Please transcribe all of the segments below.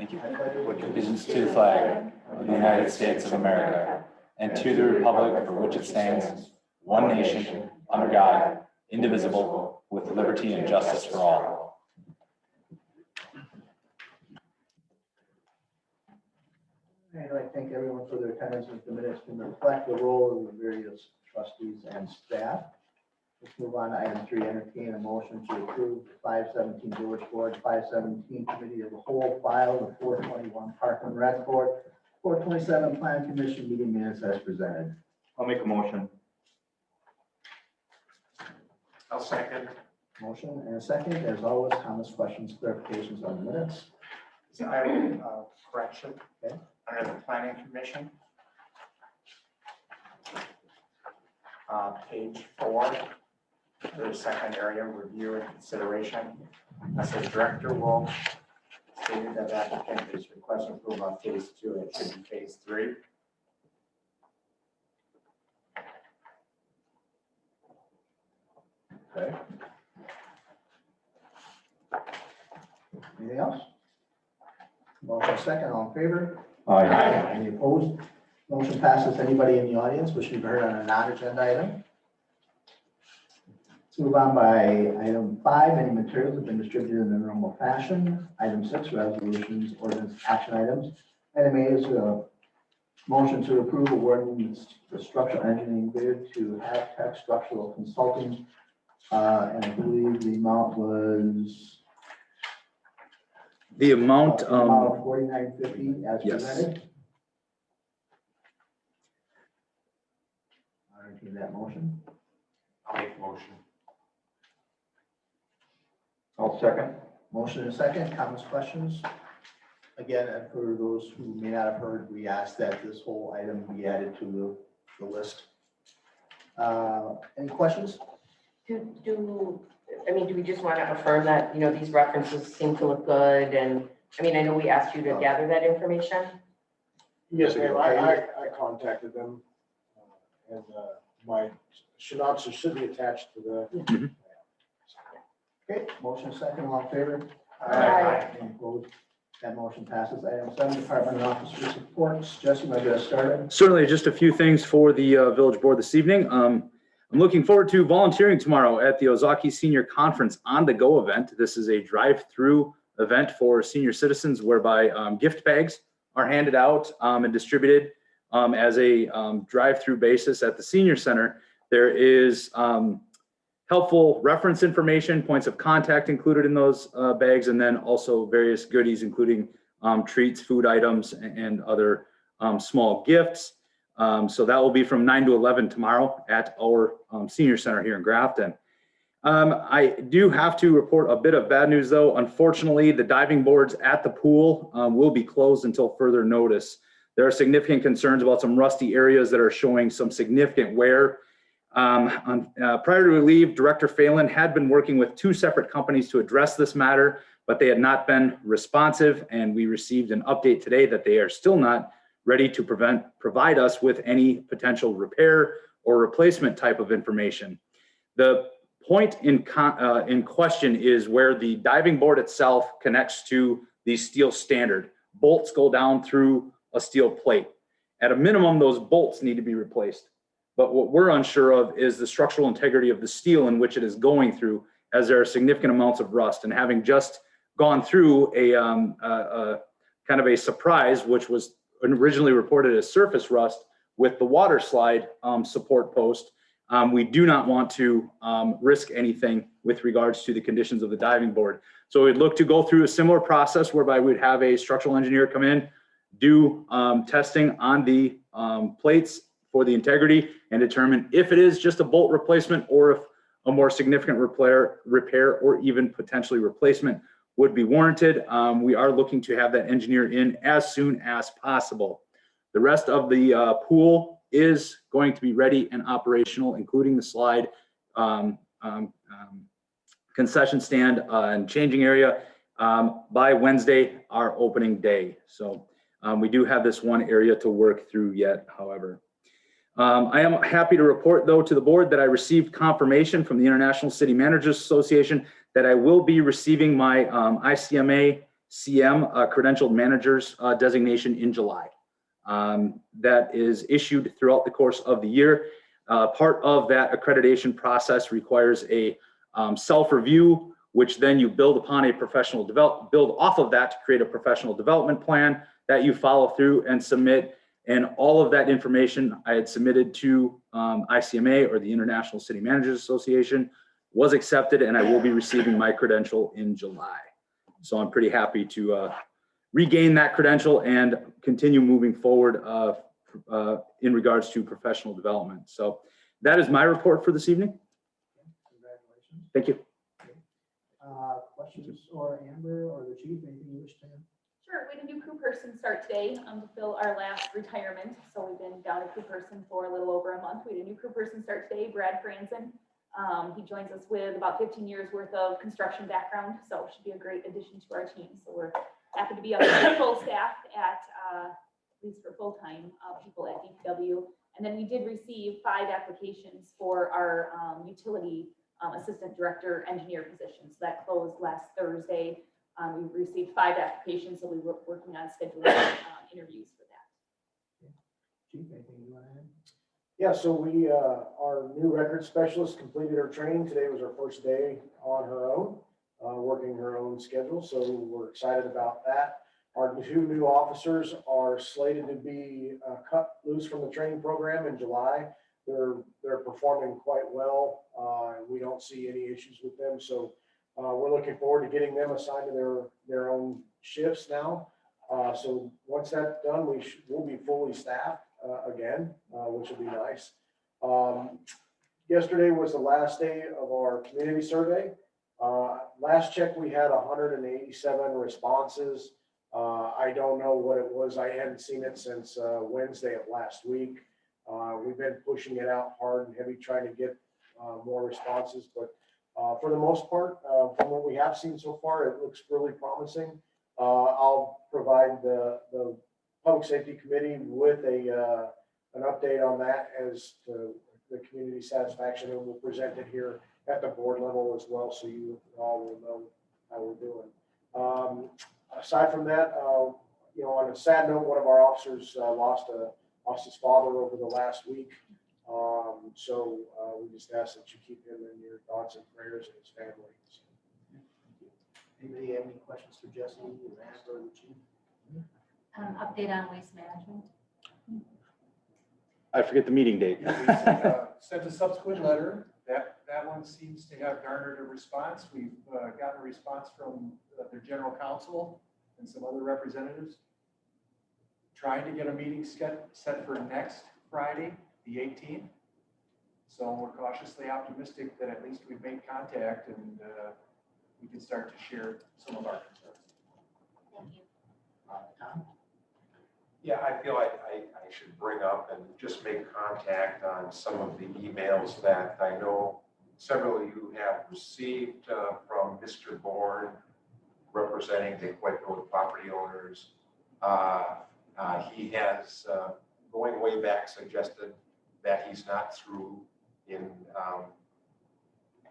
Thank you. Allegiance to the flag of the United States of America and to the republic for which it stands, one nation, under God, indivisible, with liberty and justice for all. I'd like to thank everyone for their attendance and the minutes can reflect the role of the various trustees and staff. Let's move on to item 3, entertain a motion to approve the 517 Village Board, 517 Committee of the Whole file, the 421 Park and Rec Board, 427 Plan Commission meeting minutes as presented. I'll make a motion. I'll second. Motion and a second. As always, comments, questions, clarifications on the minutes. So I have a correction. Okay. Under the planning commission. Page 4, the second area, review and consideration. I said director will stated that the applicant is requesting approval on phase 2. It should be phase 3. Okay. Anything else? Motion second, all in favor? Aye. Any opposed? Motion passes. Anybody in the audience wishing to be heard on a non-agenda item? Let's move on by item 5. Any materials have been distributed in the normal fashion. Item 6, resolutions, ordinance, action items. Item 8 is a motion to approve awarding the structural engineering bid to Halftech Structural Consulting. And I believe the amount was The amount, of $49.50 as yes. presented. I'll entertain that motion. I'll make a motion. I'll second. Motion and a second, comments, questions? Again, and for those who may not have heard, we asked that this whole item be added to the list. Any questions? Do we just want to affirm that, these references seem to look good? And, I know we asked you to gather that information. Yes, ma'am. I contacted them, and my synopsis should be attached to the. Okay, motion second, all in favor? Aye. Any opposed? That motion passes. Item 7, Department and Officer Reports. Jesse, might get us started. certainly just a few things for the village board this evening. I'm looking forward to volunteering tomorrow at the Ozaki Senior Conference On The Go event. This is a drive-through event for senior citizens whereby gift bags are handed out and distributed as a drive-through basis at the senior center. There is helpful reference information, points of contact included in those bags, and then also various goodies, including treats, food items, and other small gifts. So that will be from 9 to 11 tomorrow at our senior center here in Grafton. I do have to report a bit of bad news though. Unfortunately, the diving boards at the pool will be closed until further notice. There are significant concerns about some rusty areas that are showing some significant wear. Prior to leave, Director Phelan had been working with 2 separate companies to address this matter, but they had not been responsive, and we received an update today that they are still not ready to provide us with any potential repair or replacement type of information. The point in question is where the diving board itself connects to the steel standard. Bolts go down through a steel plate. At a minimum, those bolts need to be replaced. But what we're unsure of is the structural integrity of the steel in which it is going through, as there are significant amounts of rust. And having just gone through a kind of a surprise, which was originally reported as surface rust with the water slide support post, we do not want to risk anything with regards to the conditions of the diving board. So we'd look to go through a similar process whereby we'd have a structural engineer come in, do testing on the plates for the integrity, and determine if it is just a bolt replacement or if a more significant repair or even potentially replacement would be warranted. We are looking to have that engineer in as soon as possible. The rest of the pool is going to be ready and operational, including the slide, concession stand and changing area by Wednesday, our opening day. So we do have this one area to work through yet, however. I am happy to report, though, to the board that I received confirmation from the International City Managers Association that I will be receiving my ICMA CM, credentialed managers designation in July. That is issued throughout the course of the year. Part of that accreditation process requires a self-review, which then you build upon a build off of that to create a professional development plan that you follow through and submit. And all of that information I had submitted to ICMA, or the International City Managers Association, was accepted, and I will be receiving my credential in July. So I'm pretty happy to regain that credential and continue moving forward in regards to professional development. So that is my report for this evening. Congratulations. Thank you. Questions or Amber or the chief, anything you wish to add? Sure, we had a new crew person start today to fill our last retirement. So we've been down a crew person for a little over a month. We had a new crew person start today, Brad Franzen. He joins us with about 15 years worth of construction background, so should be a great addition to our team. So we're happy to be up to full staff at least for full-time people at DPW. And then we did receive 5 applications for our utility assistant director engineer position. So that closed last Thursday. We received 5 applications, so we were working on scheduling interviews for that. Chief, anything you want to add? Yeah, so our new record specialist completed her training. Today was her first day on her own, working her own schedule. So we're excited about that. Our 2 new officers are slated to be cut loose from the training program in July. They're performing quite well. We don't see any issues with them. So we're looking forward to getting them assigned to their own shifts now. So once that's done, we'll be fully staffed again, which will be nice. Yesterday was the last day of our community survey. Last check, we had 187 responses. I don't know what it was. I hadn't seen it since Wednesday of last week. We've been pushing it out hard and heavy, trying to get more responses, but for the most part, from what we have seen so far, it looks really promising. I'll provide the Public Safety Committee with an update on that as to the community satisfaction, and we'll present it here at the board level as well, so you all will know how we're doing. Aside from that, on a sad note, one of our officers lost his father over the last week. So we just ask that you keep him in your thoughts and prayers and his family. Anybody have any questions for Jesse or Amber or the chief? Update on waste management. I forget the meeting date. We sent a subsequent letter. That one seems to have garnered a response. We've gotten a response from their general counsel and some other representatives, trying to get a meeting set for next Friday, the 18th. So we're cautiously optimistic that at least we've made contact and we can start to share some of our concerns. Thank you. Tom? Yeah, I feel like I should bring up and just make contact on some of the emails that I know several of you have received from Mr. Bourne, representing the White Road property owners. He has, going way back, suggested that he's not through in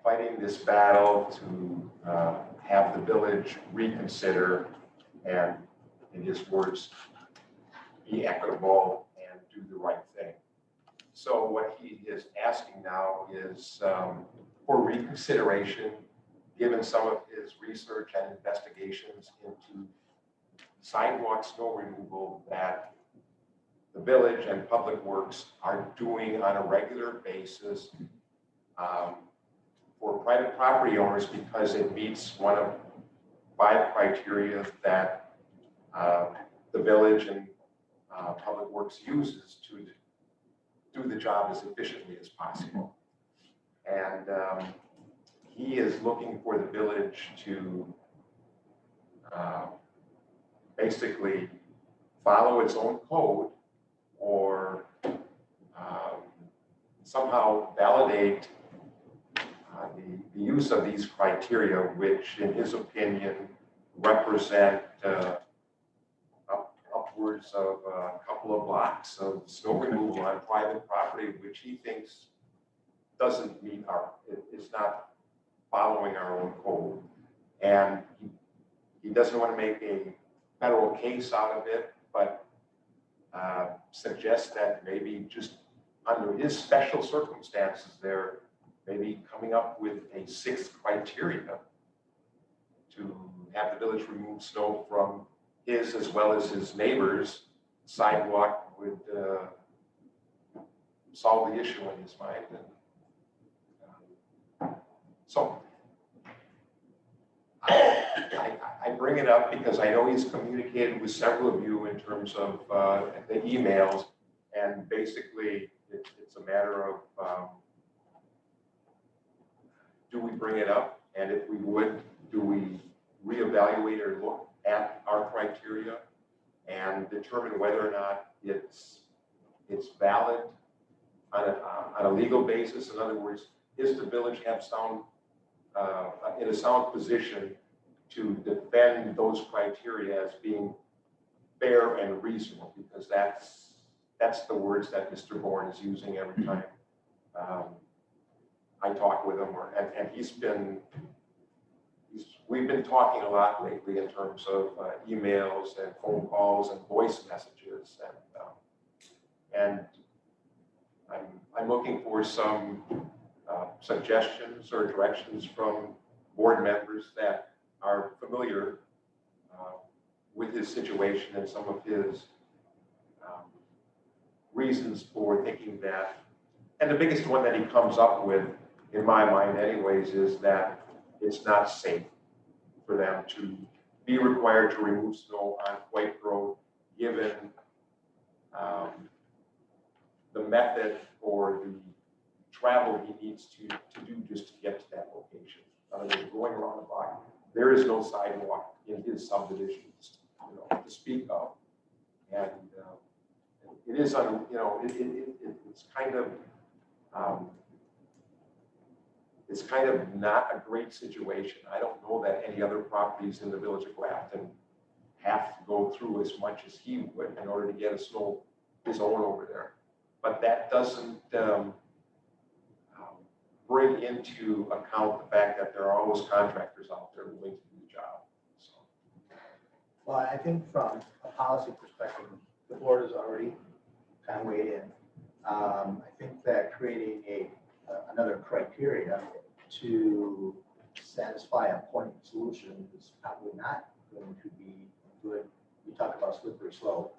fighting this battle to have the village reconsider and, in his words, be equitable and do the right thing. So what he is asking now is for reconsideration, given some of his research and investigations into sidewalk snow removal that the village and Public Works are doing on a regular basis for private property owners, because it meets one of 5 criteria that the village and Public Works uses to do the job as efficiently as possible. And he is looking for the village to basically follow its own code or somehow validate the use of these criteria, which in his opinion represent upwards of a couple of blocks of snow removal on private property, which he thinks doesn't meet is not following our own code. And he doesn't want to make a federal case out of it, but suggests that maybe just under his special circumstances there, maybe coming up with a sixth criteria to have the village remove snow from his as well as his neighbors' sidewalk would solve the issue in his mind. And, so I bring it up because I know he's communicated with several of you in terms of the emails, and basically it's a matter of do we bring it up, and if we would, do we reevaluate or look at our criteria and determine whether or not it's valid on a legal basis. In other words, is the village have in a sound position to defend those criteria as being fair and reasonable, because that's the words that Mr. Bourne is using every time I talk with him, and we've been talking a lot lately in terms of emails and phone calls and voice messages, and I'm looking for some suggestions or directions from board members that are familiar with his situation and some of his reasons for thinking that. And the biggest one that he comes up with, in my mind anyways, is that it's not safe for them to be required to remove snow on White Road, given the method or the travel he needs to do just to get to that location. Going around the block, there is no sidewalk in his subdivisions, to speak of, and it is it's kind of not a great situation. I don't know that any other properties in the village of Grafton have to go through as much as he would in order to get his own over there. But that doesn't bring into account the fact that there are always contractors out there willing to do the job. So. Well, I think from a policy perspective, the board has already kind of weighed in. I think that creating another criteria to satisfy a point solution is probably not going to be good. We talk about slippery slope.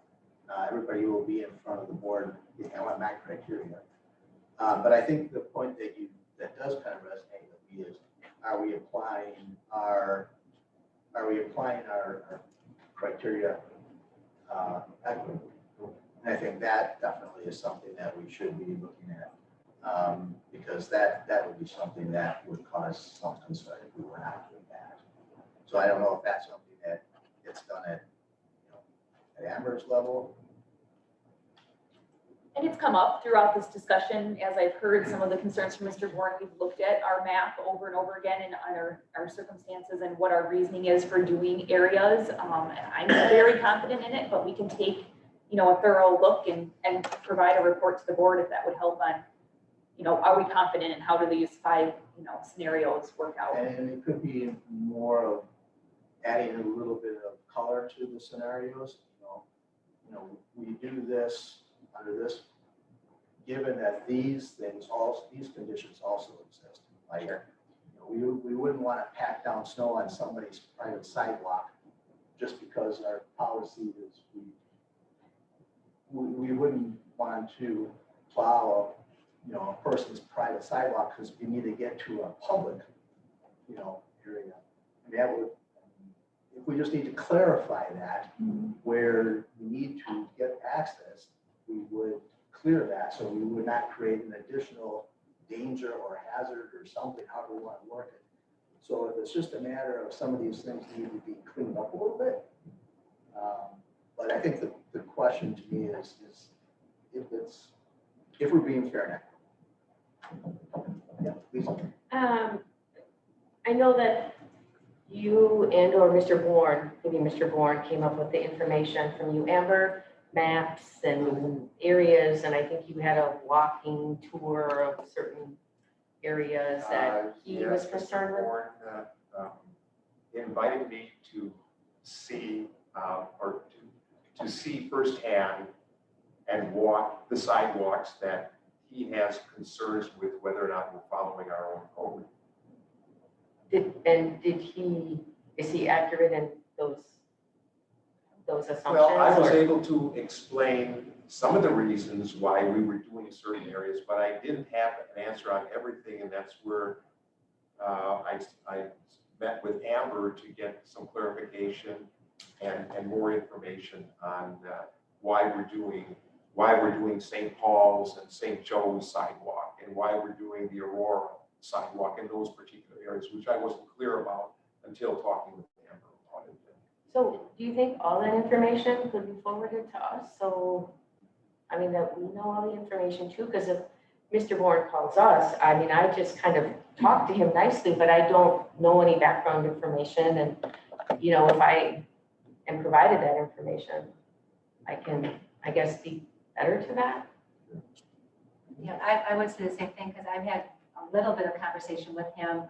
Everybody will be in front of the board. I want my criteria. But I think the point that does kind of resonate with me is: are we applying our criteria equitably? And I think that definitely is something that we should be looking at, because that would be something that would cause some concern if we were not doing that. So I don't know if that's something that gets done at Amber's level. And it's come up throughout this discussion, as I've heard some of the concerns from Mr. Bourne. We've looked at our map over and over again and on our circumstances and what our reasoning is for doing areas. I'm very confident in it, but we can take, a thorough look and provide a report to the board if that would help on, are we confident in how do these 5, scenarios work out? And it could be more of adding a little bit of color to the scenarios. We do this under this, given that these conditions also exist. Like, we wouldn't want to pack down snow on somebody's private sidewalk just because our policy is we wouldn't want to plow a person's private sidewalk because we need to get to a public area. That would, if we just need to clarify that, where we need to get access, we would clear that so we would not create an additional danger or hazard or something, however we want to work it. So if it's just a matter of some of these things need to be cleaned up a little bit. But I think the question to me is if we're being fair now. Yeah, Lisa. I know that you and or Mr. Bourne, maybe Mr. Bourne came up with the information from you, Amber, maps and areas, and I think you had a walking tour of certain areas that he was Yes, concerned Mr. with. Bourne, invited me to see, or to see firsthand and walk the sidewalks that he has concerns with whether or not we're following our own code. Is he accurate in those assumptions? Well, I was or- able to explain some of the reasons why we were doing certain areas, but I didn't have an answer on everything, and that's where I met with Amber to get some clarification and more information on why we're doing St. Paul's and St. Joe's sidewalk, and why we're doing the Aurora sidewalk in those particular areas, which I wasn't clear about until talking with Amber about it. So do you think all that information could be forwarded to us? So, I mean, that we know all the information too, because if Mr. Bourne calls us, I mean, I just kind of talk to him nicely, but I don't know any background information. And, you know, if I am provided that information, I can, I guess, be better to that. Yeah, I would say the same thing, because I've had a little bit of conversation with him,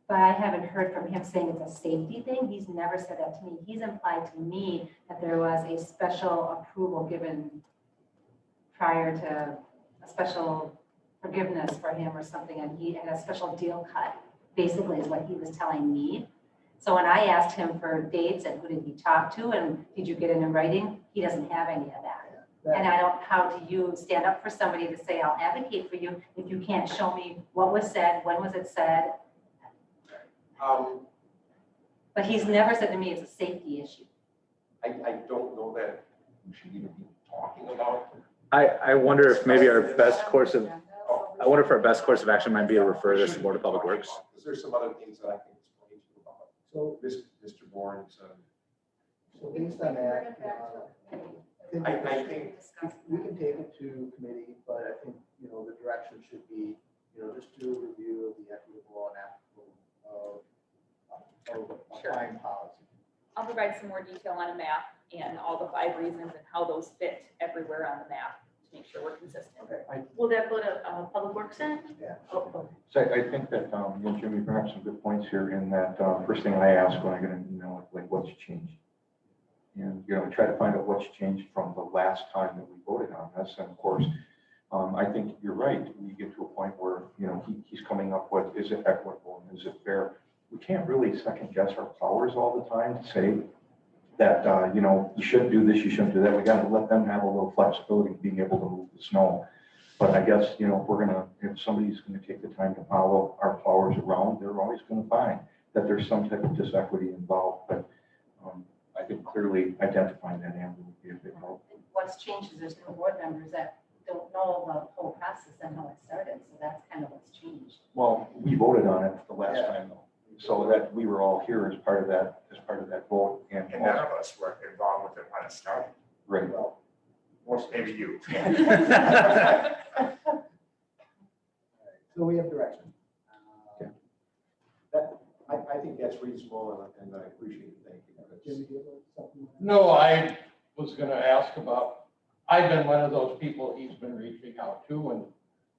but I haven't heard from him saying it's a safety thing. He's never said that to me. He's implied to me that there was a special approval given prior to a special forgiveness for him or something, and he had a special deal cut, basically is what he was telling me. So when I asked him for dates and who did he talk to and did you get it in writing, he doesn't have any of that. And I don't, how do you stand up for somebody to say, I'll advocate for you if you can't show me what was said, when was it said? But he's never said to me it's a safety issue. I don't know that we should even be talking about it. I wonder if maybe our best course of, I wonder if our best course of action might be to refer this to Board of Public Works. Because there's some other things that I can explain to you about. So, Mr. Bourne's, so based on that, I think, we can take it to committee, but I think, you know, the direction should be, you know, just do a review of the equitable and applicable of applying policy. I'll provide some more detail on a map and all the 5 reasons and how those fit everywhere on the map to make sure we're consistent. Okay. Will that go to Public Works then? Yeah. Oh, okay. So I think that, you know, Jimmy, you bring up some good points here in that first thing I ask when I get an email, like what's changed? And, you know, try to find out what's changed from the last time that we voted on this. And of course, I think you're right. We get to a point where, you know, he's coming up with, is it equitable and is it fair? We can't really second guess our powers all the time to say that, you know, you shouldn't do this, you shouldn't do that. We got to let them have a little flexibility being able to move the snow. But I guess, you know, if somebody's going to take the time to follow our powers around, they're always going to find that there's some type of disequity involved. But I think clearly identifying that, Amber, would be a big help. What's changed is there's new board members that don't know the whole process and how it started, so that's kind of what's changed. Well, we voted on it the last Yeah. time though, so that we were all here as part of that vote. And none of us were involved with it when it started. Right. Well, Most, maybe you. so we have direction. I think that's reasonable and I appreciate it. Thank Jimmy, you. do you have something? No, I was gonna ask about, I've been one of those people he's been reaching out to and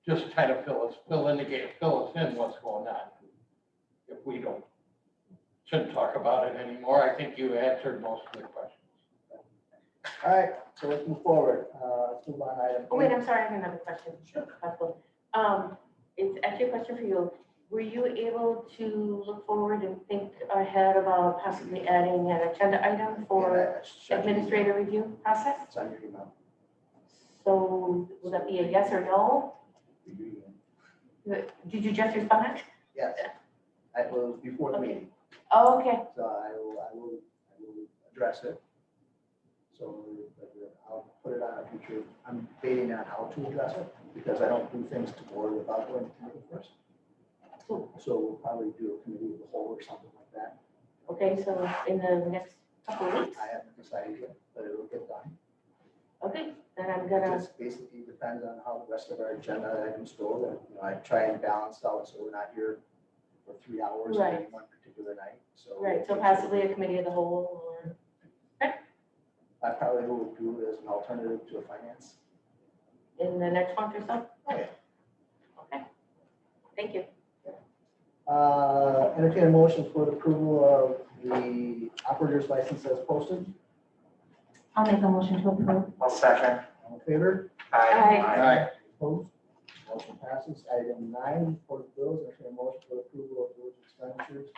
just kind of fill us in what's going on. If we shouldn't talk about it anymore, I think you answered most of the questions. All right, so let's move forward. Let's move on to item. Oh, wait, 8. I'm sorry, I have another question. It's actually a question for you. Were you able to look forward and think ahead about possibly adding an agenda item for administrative review process? It's on your email. So will that be a yes or no? Did you just respond? Yes, it was before the meeting, Oh, okay. so I will address it. So I'll put it on a future, I'm debating on how to address it, because I don't do things to board without going to committee first. Cool. So we'll probably do a committee of the whole or something like that. Okay, so in the next couple of weeks? I haven't decided yet, but it'll get done. Okay, then I'm It gonna, just basically depends on how the rest of our agenda items go, and, you know, I try and balance out, so we're not here for 3 hours on any Right. one particular night, so. right, so possibly a committee of the whole or, I probably will do it as an alternative to a finance. in the next month or so? Oh, yeah. Okay, thank you. Entertain a motion for the approval of the operator's license as posted. I'll make a motion to approve. I'll second. All in favor? Aye. Opposed? Motion passes. Item 9, report of bills. Entertain a motion for approval of village expenditures,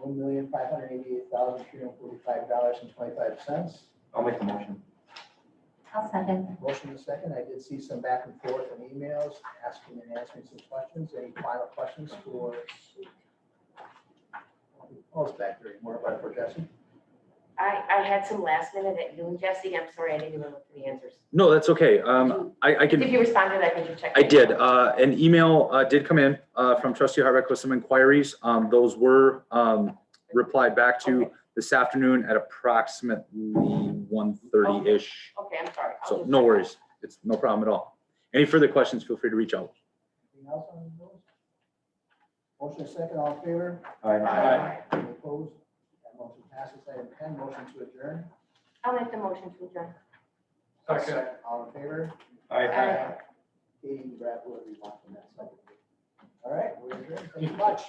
$1,588,345.25. I'll make the motion. I'll second. Motion is second. I did see some back and forth in emails, asking and answering some questions. Any final questions for? Oh, it's back there. More about for Jesse. I had some last minute at noon, Jesse. I'm sorry, I didn't even look for the answers. No, that's okay. I can. If you responded, I think you checked. I did. An email did come in from trustee Harbeck with some inquiries. Those were replied back to this afternoon at approximately 1:30-ish. Okay, I'm sorry. I'll So just no check. worries. It's no problem at all. Any further questions, feel free to reach out. Anything else on those? Motion is second. All in favor? Aye. Any opposed? That motion passes. Item 10, motion to adjourn. I'll make the motion to adjourn. Second. All in favor? Aye. Katie, Brad, whoever you want from that second. All right, we're adjourned. Thank you much.